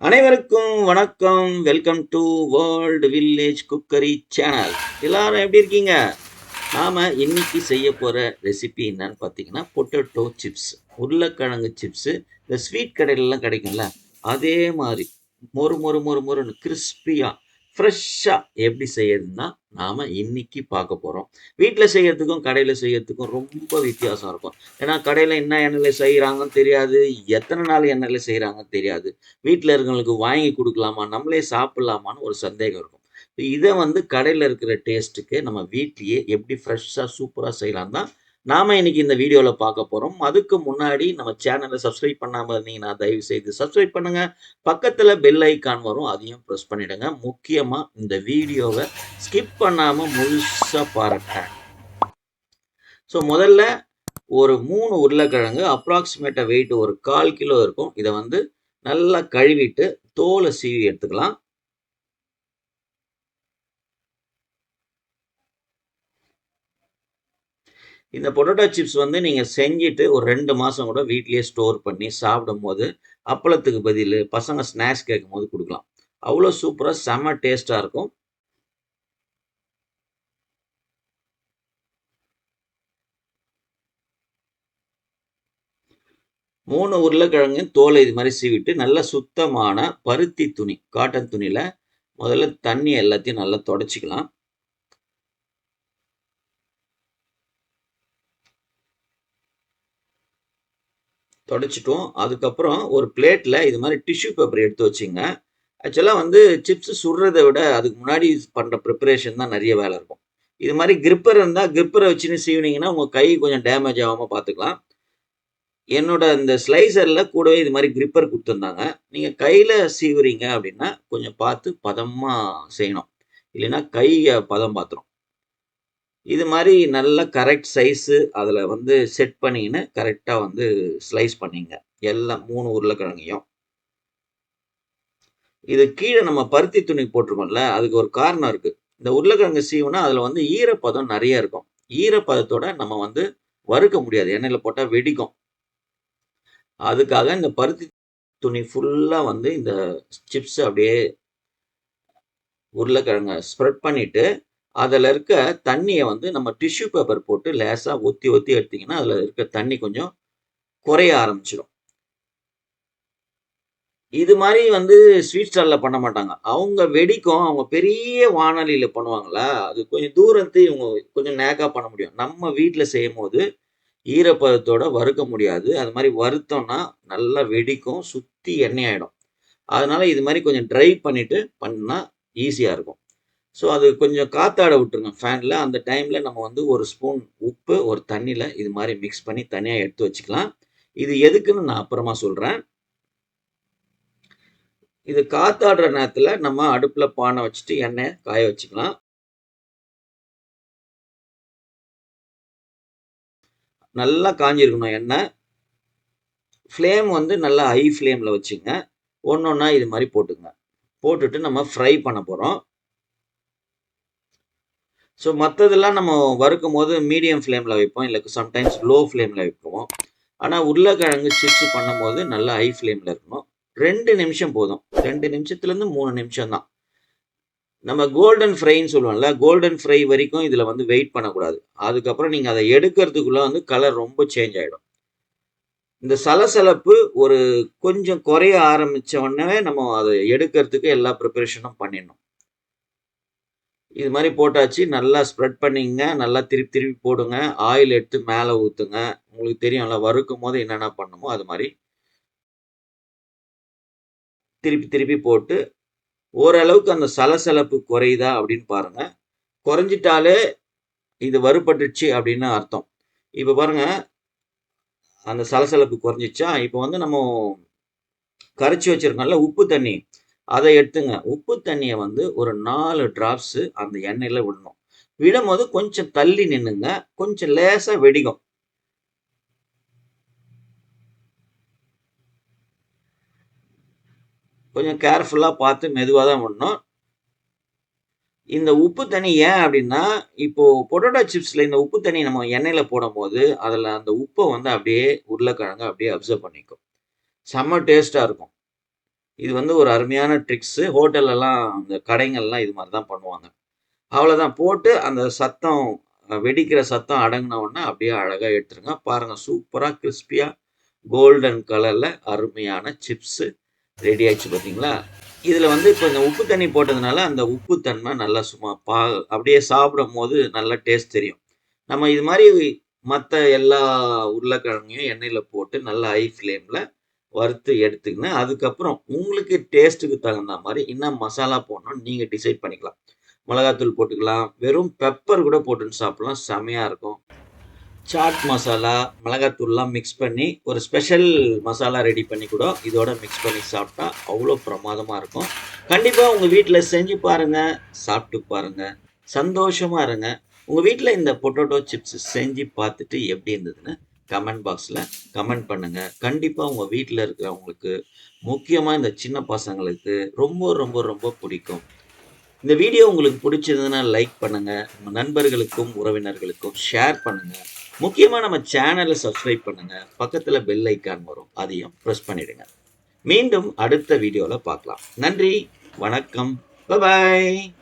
அனைவருக்கும் வணக்கம். Welcome to world village cookery channel. எல்லாரும் எப்படி இருக்கீங்க? நாம இன்னைக்கு செய்ய போற ரெசிபி என்னன்னு பார்த்தீங்கன்னா, பொட்டேட்டோ சிப்ஸ். உருளைக்கிழங்கு சிப்ஸு. இந்த ஸ்வீட் கடையிலலாம் கிடைக்கும்ல, அதே மாதிரி மொறு மொறு மொறு மொறுன்னு கிறிஸ்பியா ஃப்ரெஷ்ஷா எப்படி செய்யறதுன்னா நாம இன்னைக்கு பார்க்க போறோம். வீட்ல செய்யறதுக்கும் கடையில செய்யறதுக்கும் ரொம்ப வித்தியாசம் இருக்கும். ஏன்னா கடையில என்ன எண்ணெயில செய்றாங்கன்னு தெரியாது. எத்தனை நாள் எண்ணெயில செய்றாங்கன்னு தெரியாது. வீட்ல இருக்கவங்களுக்கு வாங்கி குடுக்கலாமா? நம்மளே சாப்பிடலாமான்னு ஒரு சந்தேகம் இருக்கும். இத வந்து கடையில இருக்கிற டேஸ்ட்டுக்கு நம்ம வீட்லயே எப்படி ஃப்ரெஷ்ஷா சூப்பரா செய்யலான்னு தான் நாம இன்னைக்கு இந்த வீடியோல பார்க்க போறோம். அதுக்கு முன்னாடி நம்ம சேனல சப்ஸ்கிரைப் பண்ணாம இருந்தீங்கன்னா, தயவு செய்து சப்ஸ்கிரைப் பண்ணுங்க. பக்கத்துல பெல் ஐகான் வரும். அதையும் பிரஸ் பண்ணிடுங்க. முக்கியமா இந்த வீடியோவ ஸ்கிப் பண்ணாம முழுசா பாருங்க. முதல்ல ஒரு 3 உருளைக்கிழங்கு அப்ராக்ஸிமேட்டா வெயிட் ஒரு 1/4 கிலோ இருக்கும். இத வந்து நல்லா கழுவிட்டு தோல சீவி எடுத்துக்கலாம். இந்த பொட்டேட்டோ சிப்ஸ் வந்து நீங்க செஞ்சுட்டு ஒரு 2 மாசம் கூட வீட்லயே ஸ்டோர் பண்ணி சாப்பிடும்போது, அப்பளத்துக்கு பதிலு பசங்க ஸ்நாக்ஸ் கேட்கும்போது குடுக்கலாம். அவ்ளோ சூப்பரா செம்ம டேஸ்ட்டா இருக்கும். 3 உருளைக்கிழங்கையும் தோல இது மாரி சீவிட்டு, நல்ல சுத்தமான பருத்தி துணி, காட்டன் துணியில முதல்ல தண்ணி எல்லாத்தையும் நல்லா தொடச்சுக்கலாம். தொடச்சுட்டோம். அதுக்கப்புறம் ஒரு பிளேட்ல இது மாரி டிஷ்யூ பேப்பர் எடுத்து வச்சுக்கங்க. ஆக்சுவலா வந்து சிப்ஸ் சுடுறத விட அதுக்கு முன்னாடி பண்ற பிரிப்பரேஷன் தான் நெறைய வேல இருக்கும். இது மாரி கிரிப்பர் இருந்தா கிரிப்பர வச்சுன்னு சீவுனீங்கன்னா, உங்க கை கொஞ்சம் டேமேஜ் ஆகாம பார்த்துக்கலாம். என்னோட இந்த ஸ்லைசர்ல கூடவே இது மாரி கிரிப்பர் குடுத்துருந்தாங்க. நீங்க கையில சீவுறீங்க அப்டின்னா, கொஞ்சம் பார்த்து பதமா செய்யணும். இல்லைன்னா கைய பதம் பார்த்துரும். இது மாரி நல்ல கரெக்ட் சைஸு அதுல வந்து செட் பண்ணிக்கின்னு, கரெக்ட்டா வந்து ஸ்லைஸ் பண்ணிக்கங்க. எல்லாம் 3 உருளைக்கிழங்கையும். இது கீழ நம்ம பருத்தி துணி போட்டிருக்கோம்ல, அதுக்கு ஒரு காரணம் இருக்கு. இந்த உருளைக்கிழங்கு சீவுனா, அதுல வந்து ஈரப்பதம் நெறைய இருக்கும். ஈரப்பதத்தோட நம்ம வந்து வறுக்க முடியாது. எண்ணெயில போட்டா வெடிக்கும். அதுக்காக இந்த பருத்தி துணி ஃபுல்லா வந்து இந்த சிப்ஸ் அப்படியே உருளைக்கிழங்க ஸ்ப்ரெட் பண்ணிட்டு, அதுல இருக்க தண்ணிய வந்து நம்ம டிஷ்யூ பேப்பர் போட்டு லேசா ஒத்தி ஒத்தி எடுத்தீங்கன்னா, அதுல இருக்க தண்ணி கொஞ்சம் குறைய ஆரம்பிச்சுரும். இது மாரி வந்து ஸ்வீட் ஸ்டால்ல பண்ண மாட்டாங்க. அவங்க வெடிக்கும். அவங்க பெரிய வாணலியில பண்ணுவாங்களா, அது கொஞ்சம் தூரத்து இவங்க கொஞ்சம் நேக்கா பண்ண முடியும். நம்ம வீட்ல செய்யும்போது ஈரப்பதத்தோட வறுக்க முடியாது. அது மாரி வறுத்தோம்னா நல்லா வெடிக்கும். சுத்தி எண்ணெய் ஆயிடும். அதனால இது மாரி கொஞ்சம் ட்ரை பண்ணிட்டு பண்ணா ஈஸியா இருக்கும். அது கொஞ்சம் காத்தாட விட்டுருங்க ஃபேன்ல. அந்த டைம்ல நம்ம வந்து 1 ஸ்பூன் உப்பு ஒரு தண்ணீல இது மாரி மிக்ஸ் பண்ணி தனியா எடுத்து வச்சுக்கலாம். இது எதுக்குன்னு நான் அப்புறமா சொல்றேன். இது காத்தாடுற நேரத்துல நம்ம அடுப்புல பானை வச்சுட்டு எண்ணெய காய வச்சுக்கலாம். நல்லா காஞ்சிருக்கணும் எண்ணெய். ஃப்ளேம் வந்து நல்லா ஹை ஃப்ளேம்ல வச்சுக்கங்க. ஒண்ணொண்ணா இது மாரி போட்டுக்கங்க. போட்டுட்டு நம்ம ஃப்ரை பண்ண போறோம். மத்ததெல்லாம் நம்ம வறுக்கும்போது மீடியம் ஃப்ளேம்ல வைப்போம். இல்ல சம்டைம்ஸ் லோ ஃப்ளேம்ல வைப்போம். ஆனா உருளைக்கிழங்கு சிப்ஸ் பண்ணும்போது நல்லா ஹை ஃப்ளேம்ல இருக்கணும். 2 நிமிஷம் போதும். 2 நிமிஷத்துலருந்து 3 நிமிஷம் தான். நம்ம கோல்டன் ஃப்ரைன்னு சொல்லுவோம்ல, கோல்டன் ஃப்ரை வரைக்கும் இதுல வந்து வெயிட் பண்ணக்கூடாது. அதுக்கப்புறம் நீங்க அத எடுக்கிறதுக்குள்ள வந்து கலர் ரொம்ப சேஞ்ச் ஆயிடும். இந்த சலசலப்பு ஒரு கொஞ்சம் குறைய ஆரம்பிச்ச உடனே நம்ம அத எடுக்கிறதுக்கு எல்லா ப்ரிப்பரேஷனும் பண்ணிடணும். இது மாரி போட்டாச்சு. நல்லா ஸ்ப்ரெட் பண்ணிக்கங்க. நல்லா திருப்பி திருப்பி போடுங்க. ஆயில் எடுத்து மேல ஊத்துங்க. உங்களுக்கு தெரியும்ல வறுக்கும்போது என்னென்ன பண்ணணுமோ அது மாரி திருப்பி திருப்பி போட்டு, ஓரளவுக்கு அந்த சலசலப்பு குறையுதா அப்படின்னு பாருங்க. குறைஞ்சிட்டாலே இது வறுபட்டுருச்சு அப்படின்னு அர்த்தம். இப்ப பாருங்க, அந்த சலசலப்பு குறைஞ்சிருச்சா, இப்ப வந்து நம்ம கரைச்சு வச்சிருக்கோம்ல உப்பு தண்ணி, அத எடுத்துங்க. உப்பு தண்ணிய வந்து ஒரு 4 டிராப்ஸு அந்த எண்ணெயில விடணும். விடும்போது கொஞ்சம் தள்ளி நின்னுங்க. கொஞ்சம் லேசா வெடிக்கும். கொஞ்சம் கேர்ஃபுல்லா பார்த்து மெதுவா தான் விடணும். இந்த உப்பு தண்ணி ஏன் அப்டின்னா, இப்போ பொட்டேட்டோ சிப்ஸ்ல இந்த உப்பு தண்ணி நம்ம எண்ணெயில போடும்போது, அதுல அந்த உப்ப வந்து அப்படியே உருளைக்கிழங்கு அப்படியே அப்சர்வ் பண்ணிக்கும். செம்ம டேஸ்ட்டா இருக்கும். இது வந்து ஒரு அருமையான ட்ரிக்ஸு. ஹோட்டல்லலாம் இந்த கடைங்கள்லாம் இது மாரி தான் பண்ணுவாங்க. அவ்வளோதான் போட்டு அந்த சத்தம் வெடிக்கிற சத்தம் அடங்குன உடனே அப்படியே அழகா எடுத்துருங்க. பாருங்க சூப்பரா கிரிஸ்பியா கோல்டன் கலர்ல அருமையான சிப்ஸு ரெடி ஆயிடுச்சு பார்த்தீங்களா? இதில வந்து இப்ப இந்த உப்பு தண்ணி போட்டதுனால, அந்த உப்பு தன்மை நல்லா சும்மா அப்படியே சாப்பிடும்போது நல்லா டேஸ்ட் தெரியும். நம்ம இது மாரி மத்த எல்லா உருளைக்கிழங்கையும் எண்ணெயில போட்டு நல்லா ஹை ஃப்ளேம்ல வறுத்து எடுத்துக்கின்னு, அதுக்கப்புறம் உங்களுக்கு டேஸ்ட்டுக்கு தகுந்தா மாரி என்ன மசாலா போடணும்னு நீங்க டிசைட் பண்ணிக்கலாம். மிளகாத்தூள் போட்டுக்கலாம். வெறும் பெப்பர் கூட போட்டுன்னு சாப்பிடலாம். செமையா இருக்கும். சாட் மசாலா, மிளகாத்தூள்லாம் மிக்ஸ் பண்ணி, ஒரு ஸ்பெஷல் மசாலா ரெடி பண்ணி கூட இதோட மிக்ஸ் பண்ணி சாப்பிட்டா, அவ்வளோ பிரமாதமா இருக்கும். கண்டிப்பா உங்க வீட்ல செஞ்சு பாருங்க. சாப்பிட்டு பாருங்க. சந்தோஷமா இருங்க. உங்க வீட்ல இந்த பொட்டேட்டோ சிப்ஸ் செஞ்சு பார்த்துட்டு எப்படி இருந்ததுன்னு கமெண்ட் பாக்ஸ்ல கமெண்ட் பண்ணுங்க. கண்டிப்பா உங்க வீட்ல இருக்கிறவங்களுக்கு, முக்கியமா இந்த சின்ன பசங்களுக்கு ரொம்ப, ரொம்ப, ரொம்ப பிடிக்கும். இந்த வீடியோ உங்களுக்கு பிடிச்சிருந்ததுன்னா லைக் பண்ணுங்க. உங்க நண்பர்களுக்கும், உறவினர்களுக்கும் ஷேர் பண்ணுங்க. முக்கியமா நம்ம சேனல சப்ஸ்கிரைப் பண்ணுங்க. பக்கத்துல பெல் ஐகான் வரும். அதையும் பிரஸ் பண்ணிடுங்க. மீண்டும் அடுத்த வீடியோல பார்க்கலாம். நன்றி, வணக்கம். பாய்.